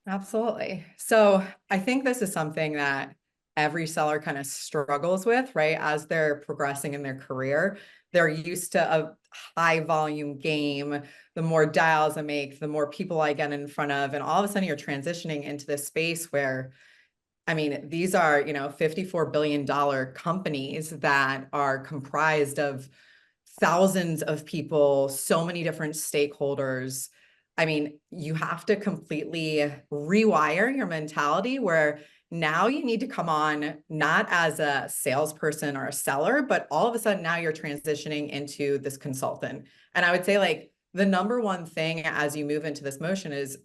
Absolutely. So I think this is something that every seller kind of struggles with, right? As they're progressing in their career, they're used to a high volume game. The more dials I make, the more people I get in front of. And all of a sudden you're transitioning into this space where, I mean, these are, $54 billion companies that are comprised of thousands of people, so many different stakeholders. I mean, you have to completely rewire your mentality where now you need to come on not as a salesperson or a seller, but all of a sudden now you're transitioning into this consultant. And I would say like the number one thing as you move into this motion is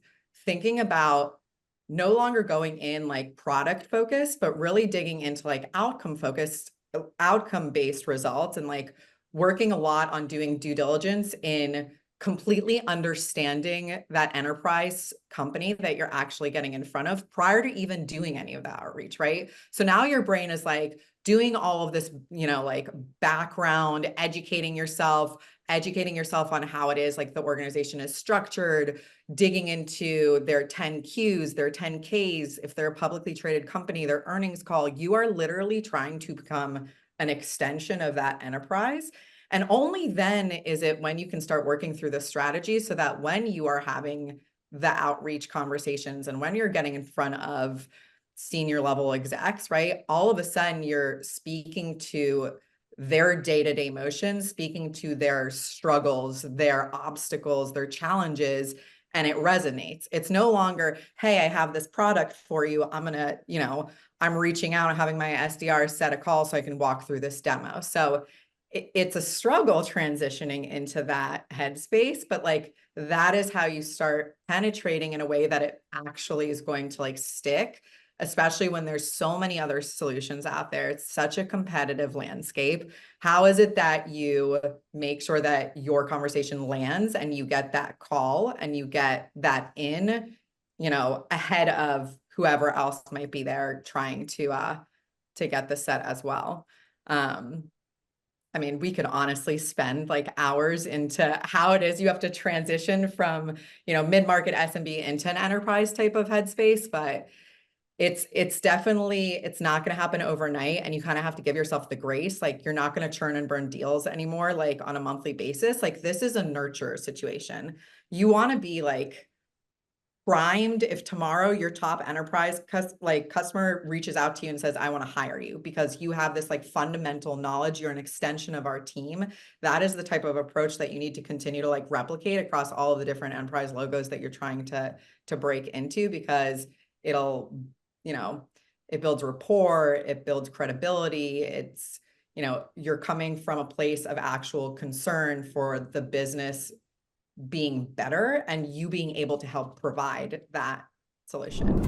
thinking about no longer going in like product focused, but really digging into like outcome based results and like working a lot on doing due diligence in completely understanding that enterprise company that you're actually getting in front of prior to even doing any of that outreach, right? So now your brain is like doing all of this, like background, educating yourself on how it is like the organization is structured, digging into their 10 Qs, their 10 Ks, if they're a publicly traded company, their earnings call. You are literally trying to become an extension of that enterprise. And only then is it when you can start working through the strategy so that when you are having the outreach conversations and when you're getting in front of senior level execs, right? All of a sudden you're speaking to their day-to-day motions, speaking to their struggles, their obstacles, their challenges, and it resonates. It's no longer, hey, I have this product for you. I'm going to, I'm reaching out and having my SDR set a call so I can walk through this demo. So it's a struggle transitioning into that headspace, but like that is how you start penetrating in a way that it actually is going to like stick, especially when there's so many other solutions out there. It's such a competitive landscape. How is it that you make sure that your conversation lands and you get that call and you get that in, ahead of whoever else might be there trying to get the set as well. I mean, we could honestly spend like hours into how it is you have to transition from, mid-market SMB into an enterprise type of headspace, but it's definitely, it's not going to happen overnight. And you kind of have to give yourself the grace. Like you're not going to churn and burn deals anymore, like on a monthly basis. Like this is a nurture situation. You want to be like primed if tomorrow your top enterprise customer reaches out to you and says, I want to hire you because you have this like fundamental knowledge, you're an extension of our team. That is the type of approach that you need to continue to like replicate across all of the different enterprise logos that you're trying to break into, because it'll, it builds rapport, it builds credibility. It's, you're coming from a place of actual concern for the business being better and you being able to help provide that solution.